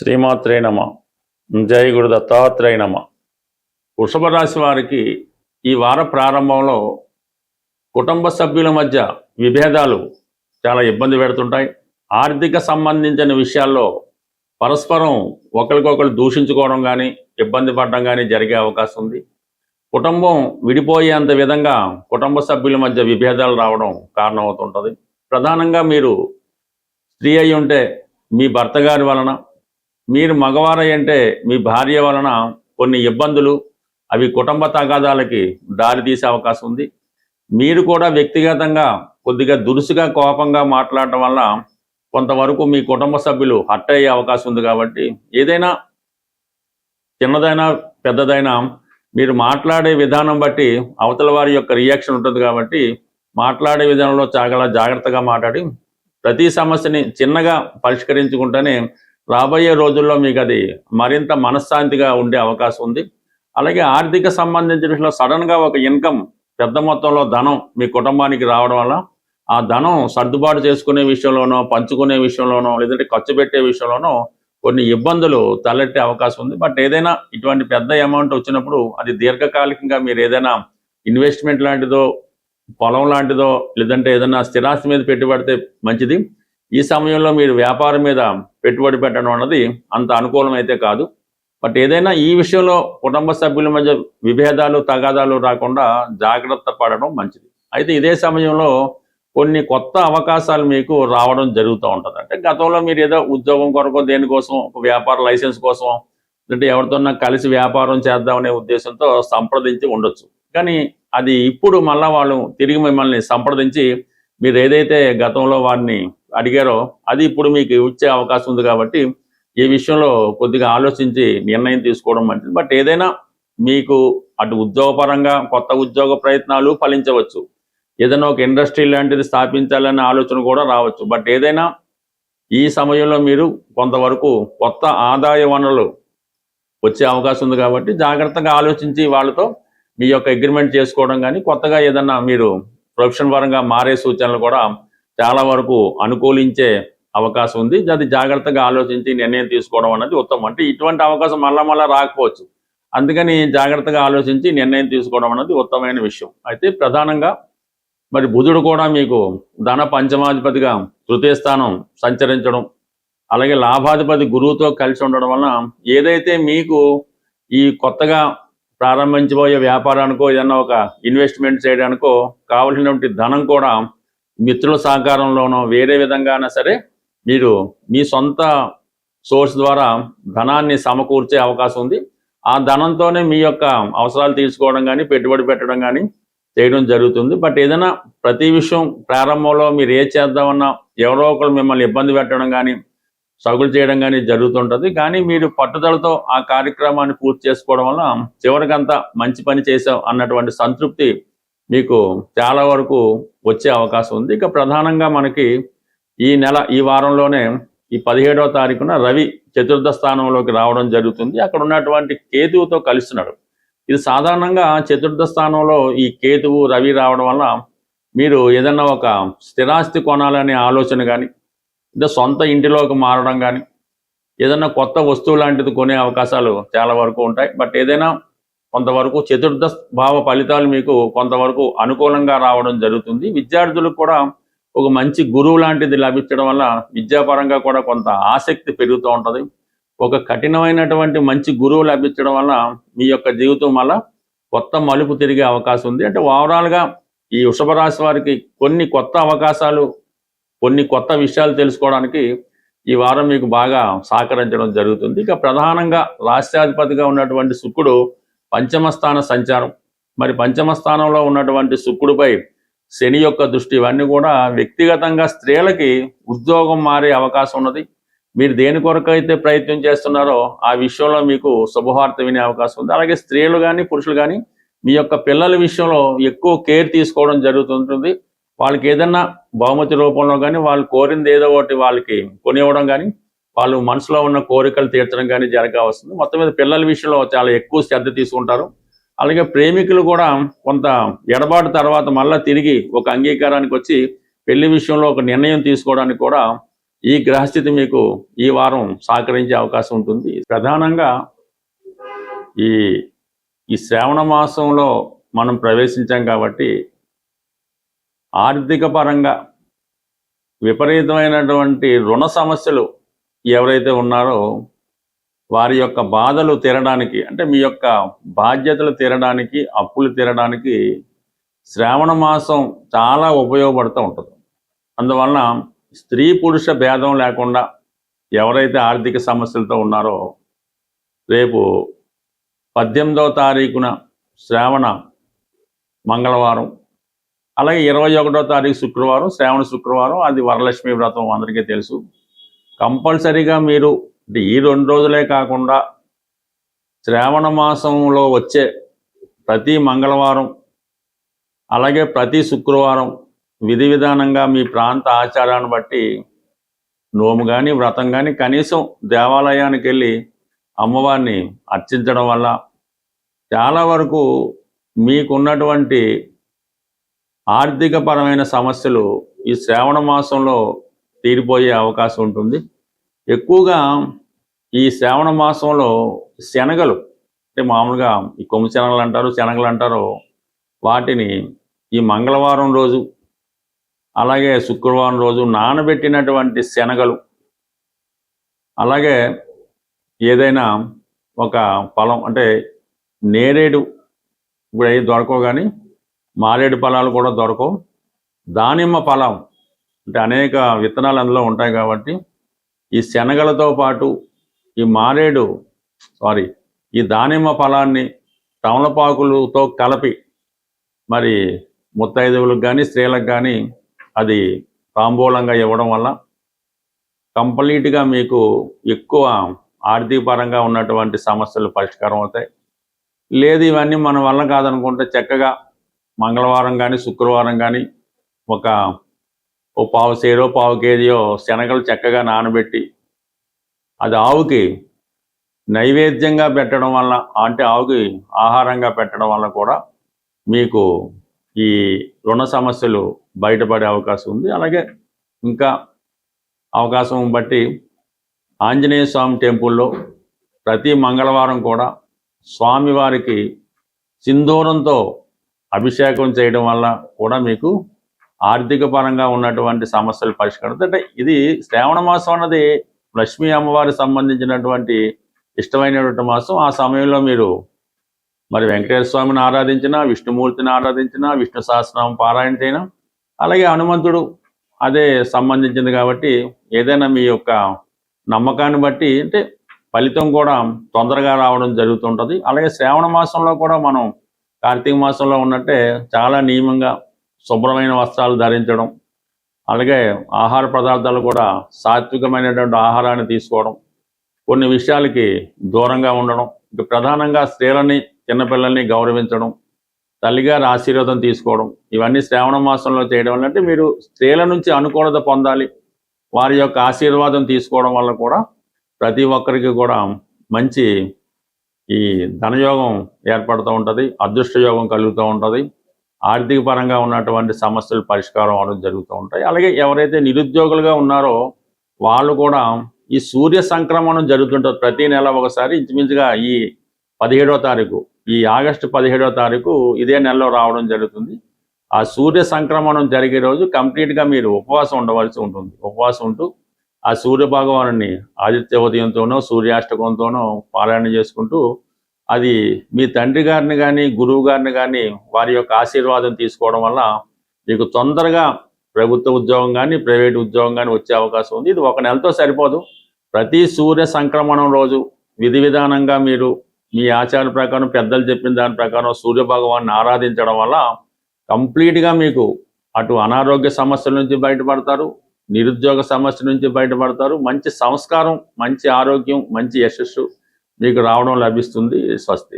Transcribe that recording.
శ్రీమాత్రే నమ. జై గురు దత్తాత్రేయ నమ. వృషభ రాశి వారికి ఈ వార ప్రారంభంలో కుటుంబ సభ్యుల మధ్య విభేదాలు చాలా ఇబ్బంది పెడుతుంటాయి. ఆర్థిక సంబంధించిన విషయాల్లో పరస్పరం ఒకరికొకరు దూషించుకోవడం కానీ ఇబ్బంది పడడం కానీ జరిగే అవకాశం ఉంది. కుటుంబం విడిపోయేంత విధంగా కుటుంబ సభ్యుల మధ్య విభేదాలు రావడం కారణమవుతుంటుంది. ప్రధానంగా మీరు స్త్రీ అయి ఉంటే మీ భర్త గారి వలన, మీరు మగవారై అంటే మీ భార్య వలన కొన్ని ఇబ్బందులు అవి కుటుంబ తగాదాలకి దారి తీసే అవకాశం ఉంది. మీరు కూడా వ్యక్తిగతంగా కొద్దిగా దురుసుగా కోపంగా మాట్లాడటం వల్ల కొంతవరకు మీ కుటుంబ సభ్యులు హర్ట్ అయ్యే అవకాశం ఉంది. కాబట్టి ఏదైనా చిన్నదైనా పెద్దదైనా మీరు మాట్లాడే విధానం బట్టి అవతల వారి యొక్క రియాక్షన్ ఉంటుంది. కాబట్టి మాట్లాడే విధానంలో చాలా జాగ్రత్తగా మాట్లాడి ప్రతి సమస్యని చిన్నగా పరిష్కరించుకుంటేనే రాబోయే రోజుల్లో మీకు అది మరింత మనశ్శాంతిగా ఉండే అవకాశం ఉంది. అలాగే ఆర్థిక సంబంధించిన విషయంలో సడన్గా ఒక ఇన్కమ్ పెద్ద మొత్తంలో ధనం మీ కుటుంబానికి రావడం వల్ల ఆ ధనం సర్దుబాటు చేసుకునే విషయంలోనో, పంచుకునే విషయంలోనో, లేదంటే ఖర్చు పెట్టే విషయంలోనో కొన్ని ఇబ్బందులు తలెట్టే అవకాశం ఉంది. బట్ ఏదైనా ఇటువంటి పెద్ద అమౌంట్ వచ్చినప్పుడు అది దీర్ఘకాలికంగా మీరు ఏదైనా ఇన్వెస్ట్మెంట్ లాంటిదో, పొలం లాంటిదో, లేదంటే ఏదైనా స్థిరాస్తి మీద పెట్టుబడితే మంచిది. ఈ సమయంలో మీరు వ్యాపారం మీద పెట్టుబడి పెట్టడం అన్నది అంత అనుకూలమైతే కాదు. బట్ ఏదైనా ఈ విషయంలో కుటుంబ సభ్యుల మధ్య విభేదాలు తగాదాలు రాకుండా జాగ్రత్త పడడం మంచిది. అయితే ఇదే సమయంలో కొన్ని కొత్త అవకాశాలు మీకు రావడం జరుగుతూ ఉంటుంది. అంటే గతంలో మీరు ఏదో ఉద్యోగం కొరకు దేనికోసం, ఒక వ్యాపార లైసెన్స్ కోసం, అంటే ఎవరితోన్నా కలిసి వ్యాపారం చేద్దామనే ఉద్దేశంతో సంప్రదించి ఉండొచ్చు. కానీ అది ఇప్పుడు మళ్ళా వాళ్ళు తిరిగి మిమ్మల్ని సంప్రదించి మీరు ఏదైతే గతంలో వారిని అడిగారో అది ఇప్పుడు మీకు ఇచ్చే అవకాశం ఉంది. కాబట్టి ఈ విషయంలో కొద్దిగా ఆలోచించి నిర్ణయం తీసుకోవడం మంచిది. బట్ ఏదైనా మీకు అటు ఉద్యోగపరంగా కొత్త ఉద్యోగ ప్రయత్నాలు ఫలించవచ్చు. ఏదైనా ఒక ఇండస్ట్రీ లాంటిది స్థాపించాలనే ఆలోచన కూడా రావచ్చు. బట్ ఏదైనా ఈ సమయంలో మీరు కొంతవరకు కొత్త ఆదాయ వనరులు వచ్చే అవకాశం ఉంది. కాబట్టి జాగ్రత్తగా ఆలోచించి వాళ్ళతో మీ యొక్క అగ్రిమెంట్ చేసుకోవడం కానీ, కొత్తగా ఏదన్నా మీరు ప్రొఫెషన్ పరంగా మారే సూచనలు కూడా చాలా వరకు అనుకూలించే అవకాశం ఉంది. అది జాగ్రత్తగా ఆలోచించి నిర్ణయం తీసుకోవడం అనేది ఉత్తమం. అంటే ఇటువంటి అవకాశం మళ్ళా రాకపోవచ్చు. అందుకని జాగ్రత్తగా ఆలోచించి నిర్ణయం తీసుకోవడం అనేది ఉత్తమమైన విషయం. అయితే ప్రధానంగా మరి బుధుడు కూడా మీకు ధన పంచమాధిపతిగా తృతీయ స్థానం సంచరించడం, అలాగే లాభాధిపతి గురువుతో కలిసి ఉండడం వలన ఏదైతే మీకు ఈ కొత్తగా ప్రారంభించబోయే వ్యాపారానికో, ఏదన్నా ఒక ఇన్వెస్ట్మెంట్ చేయడానికో కావలసినటువంటి ధనం కూడా మిత్రుల సహకారంలోనో వేరే విధంగానే సరే మీరు మీ సొంత సోర్స్ ద్వారా ధనాన్ని సమకూర్చే అవకాశం ఉంది. ఆ ధనంతోనే మీ యొక్క అవసరాలు తీసుకోవడం కానీ, పెట్టుబడి పెట్టడం కానీ చేయడం జరుగుతుంది. బట్ ఏదైనా ప్రతి విషయం ప్రారంభంలో మీరు ఏ చేద్దామన్నా ఎవరో ఒకరు మిమ్మల్ని ఇబ్బంది పెట్టడం కానీ, సగులు చేయడం కానీ జరుగుతుంటుంది. కానీ మీరు పట్టుదలతో ఆ కార్యక్రమాన్ని పూర్తి చేసుకోవడం వల్ల చివరికంతా మంచి పని చేసాం అన్నటువంటి సంతృప్తి మీకు చాలా వరకు వచ్చే అవకాశం ఉంది. ఇక ప్రధానంగా మనకి ఈ వారంలోనే ఈ 17వ తారీఖున రవి చతుర్థ స్థానంలోకి రావడం జరుగుతుంది. అక్కడ ఉన్నటువంటి కేతువుతో కలుస్తున్నాడు. ఇది సాధారణంగా చతుర్థ స్థానంలో ఈ కేతువు రవి రావడం వల్ల మీరు ఏదన్నా ఒక స్థిరాస్తి కొనాలనే ఆలోచన కానీ, లేదా సొంత ఇంటిలోకి మారడం కానీ, ఏదన్నా కొత్త వస్తువు లాంటిది కొనే అవకాశాలు చాలా వరకు ఉంటాయి. బట్ ఏదైనా కొంతవరకు చతుర్థ భావ ఫలితాలు మీకు కొంతవరకు అనుకూలంగా రావడం జరుగుతుంది. విద్యార్థులకు కూడా ఒక మంచి గురువు లాంటిది లభించడం వల్ల విద్యాపరంగా కూడా కొంత ఆసక్తి పెరుగుతూ ఉంటుంది. ఒక కఠినమైనటువంటి మంచి గురువు లభించడం వల్ల మీ యొక్క జీవితం వల్ల కొత్త మలుపు తిరిగే అవకాశం ఉంది. అంటే ఓవరాల్గా ఈ వృషభ రాశి వారికి కొన్ని కొత్త అవకాశాలు, కొన్ని కొత్త విషయాలు తెలుసుకోవడానికి ఈ వారం మీకు బాగా సహకరించడం జరుగుతుంది. ఇక ప్రధానంగా రాష్ట్రాధిపతిగా ఉన్నటువంటి శుక్రుడు పంచమ స్థాన సంచారం, మరి పంచమ స్థానంలో ఉన్నటువంటి శుక్రుడిపై శని యొక్క దృష్టి, ఇవన్నీ కూడా వ్యక్తిగతంగా స్త్రీలకి ఉద్యోగం మారే అవకాశం ఉన్నది. మీరు దేని కొరకు అయితే ప్రయత్నం చేస్తున్నారో ఆ విషయంలో మీకు శుభవార్త వినే అవకాశం ఉంది. అలాగే స్త్రీలు కానీ పురుషులు కానీ మీ యొక్క పిల్లల విషయంలో ఎక్కువ కేర్ తీసుకోవడం జరుగుతుంటుంది. వాళ్ళకి ఏదన్నా బహుమతి రూపంలో కానీ, వాళ్ళు కోరింది ఏదో ఒకటి వాళ్ళకి కొనివ్వడం కానీ, వాళ్ళు మనసులో ఉన్న కోరికలు తీర్చడం కానీ జరగవస్తుంది. మొత్తం మీద పిల్లల విషయంలో చాలా ఎక్కువ శ్రద్ధ తీసుకుంటారు. అలాగే ప్రేమికులు కూడా కొంత ఎడబాటు తర్వాత మళ్ళీ తిరిగి ఒక అంగీకారానికి వచ్చి పెళ్లి విషయంలో ఒక నిర్ణయం తీసుకోవడానికి కూడా ఈ గ్రహస్థితి మీకు ఈ వారం సహకరించే అవకాశం ఉంటుంది. ప్రధానంగా ఈ ఈ శ్రావణ మాసంలో మనం ప్రవేశించాం కాబట్టి ఆర్థిక పరంగా విపరీతమైనటువంటి రుణ సమస్యలు ఎవరైతే ఉన్నారో వారి యొక్క బాధలు తీరడానికి, అంటే మీ యొక్క బాధ్యతలు తీరడానికి, అప్పులు తీరడానికి శ్రావణ మాసం చాలా ఉపయోగపడుతూ ఉంటుంది. అందువలన స్త్రీ పురుష భేదం లేకుండా ఎవరైతే ఆర్థిక సమస్యలతో ఉన్నారో రేపు 18వ తారీఖున శ్రావణ మంగళవారం, అలాగే 21వ తారీఖు శుక్రవారం, శ్రావణ శుక్రవారం, అది వరలక్ష్మి వ్రతం అందరికీ తెలుసు. కంపల్సరీగా మీరు అంటే ఈ 2 రోజులే కాకుండా శ్రావణ మాసంలో వచ్చే ప్రతి మంగళవారం అలాగే ప్రతి శుక్రవారం విధి విధానంగా మీ ప్రాంత ఆచారాన్ని బట్టి నోము కానీ వ్రతం కానీ కనీసం దేవాలయానికి వెళ్ళి అమ్మవారిని అర్చించడం వల్ల చాలా వరకు మీకున్నటువంటి ఆర్థికపరమైన సమస్యలు ఈ శ్రావణ మాసంలో తీరిపోయే అవకాశం ఉంటుంది. ఎక్కువగా ఈ శ్రావణ మాసంలో శనగలు, అంటే మామూలుగా ఈ కొమ్ము శనగలు అంటారు, శనగలు అంటారు, వాటిని ఈ మంగళవారం రోజు అలాగే శుక్రవారం రోజు నానబెట్టినటువంటి శనగలు, అలాగే ఏదైనా ఒక ఫలం అంటే నేరేడు ఇప్పుడు అవి దొరకవు, కానీ మారేడు ఫలాలు కూడా దొరకవు, దానిమ్మ ఫలం అంటే అనేక విత్తనాలు అందులో ఉంటాయి కాబట్టి ఈ శనగలతో పాటు ఈ దానిమ్మ ఫలాన్ని తమలపాకులతో కలిపి మరి ముత్తైదువులకు కానీ స్త్రీలకు కానీ అది తాంబూలంగా ఇవ్వడం వల్ల కంప్లీట్గా మీకు ఎక్కువ ఆర్థిక పరంగా ఉన్నటువంటి సమస్యలు పరిష్కారం అవుతాయి. లేదు ఇవన్నీ మన వల్ల కాదనుకుంటే చక్కగా మంగళవారం కానీ శుక్రవారం కానీ ఓ పావు సేరో పావు కేజీయో శనగలు చక్కగా నానబెట్టి అది ఆవుకి నైవేద్యంగా పెట్టడం వల్ల, అంటే ఆవుకి ఆహారంగా పెట్టడం వల్ల కూడా మీకు ఈ రుణ సమస్యలు బయటపడే అవకాశం ఉంది. అలాగే ఇంకా అవకాశం బట్టి ఆంజనేయ స్వామి టెంపుల్లో ప్రతి మంగళవారం కూడా స్వామివారికి సింధూరంతో అభిషేకం చేయడం వల్ల కూడా మీకు ఆర్థిక పరంగా ఉన్నటువంటి సమస్యలు పరిష్కారం. అంటే ఇది శ్రావణ మాసం అన్నది లక్ష్మీ అమ్మవారికి సంబంధించినటువంటి ఇష్టమైనటువంటి మాసం. ఆ సమయంలో మీరు మరి వెంకటేశ్వర స్వామిని ఆరాధించినా, విష్ణుమూర్తిని ఆరాధించినా, విష్ణు సహస్రనామం పారాయణ చేయడం, అలాగే హనుమంతుడు అదే సంబంధించింది కాబట్టి ఏదైనా మీ యొక్క నమ్మకాన్ని బట్టి అంటే ఫలితం కూడా తొందరగా రావడం జరుగుతుంటుంది. అలాగే శ్రావణ మాసంలో కూడా మనం కార్తీక మాసంలో ఉన్నట్టే చాలా నియమంగా శుభ్రమైన వస్త్రాలు ధరించడం, అలాగే ఆహార పదార్థాలు కూడా సాత్వికమైనటువంటి ఆహారాన్ని తీసుకోవడం, కొన్ని విషయాలకి దూరంగా ఉండడం, ఇక ప్రధానంగా స్త్రీలని చిన్నపిల్లల్ని గౌరవించడం, తల్లిగారి ఆశీర్వాదం తీసుకోవడం, ఇవన్నీ శ్రావణ మాసంలో చేయడం వల్ల అంటే మీరు స్త్రీల నుంచి అనుకూలత పొందాలి, వారి యొక్క ఆశీర్వాదం తీసుకోవడం వల్ల కూడా ప్రతి ఒక్కరికి కూడా మంచి ఈ ధనయోగం ఏర్పడుతూ ఉంటుంది, అదృష్ట యోగం కలుగుతూ ఉంటుంది, ఆర్థిక పరంగా ఉన్నటువంటి సమస్యలు పరిష్కారం అవడం జరుగుతూ ఉంటాయి. అలాగే ఎవరైతే నిరుద్యోగులుగా ఉన్నారో వాళ్ళు కూడా ఈ సూర్య సంక్రమణం జరుగుతుంటుంది ప్రతి నెల ఒకసారి. ఇంచుమించుగా ఈ 17వ తారీఖు, ఈ ఆగస్టు 17వ తారీఖు ఇదే నెలలో రావడం జరుగుతుంది. ఆ సూర్య సంక్రమణం జరిగే రోజు కంప్లీట్గా మీరు ఉపవాసం ఉండవలసి ఉంటుంది. ఉపవాసం ఉంటూ ఆ సూర్య భగవాను ఆదిత్య ఉదయంతోనో సూర్యాష్టకంతోనో పారాయణ చేసుకుంటూ అది మీ తండ్రి గారిని కానీ గురువు గారిని కానీ వారి యొక్క ఆశీర్వాదం తీసుకోవడం వల్ల మీకు తొందరగా ప్రభుత్వ ఉద్యోగం కానీ ప్రైవేట్ ఉద్యోగం కానీ వచ్చే అవకాశం ఉంది. ఇది ఒక నెలతో సరిపోదు. ప్రతి సూర్య సంక్రమణం రోజు విధి విధానంగా మీరు మీ ఆచార ప్రకారం పెద్దలు చెప్పిన దాని ప్రకారం సూర్య భగవాన్ని ఆరాధించడం వల్ల కంప్లీట్గా మీకు అటు అనారోగ్య సమస్యల నుంచి బయటపడతారు, నిరుద్యోగ సమస్య నుంచి బయటపడతారు, మంచి సంస్కారం, మంచి ఆరోగ్యం, మంచి యశస్సు మీకు రావడం లభిస్తుంది. స్వస్తి.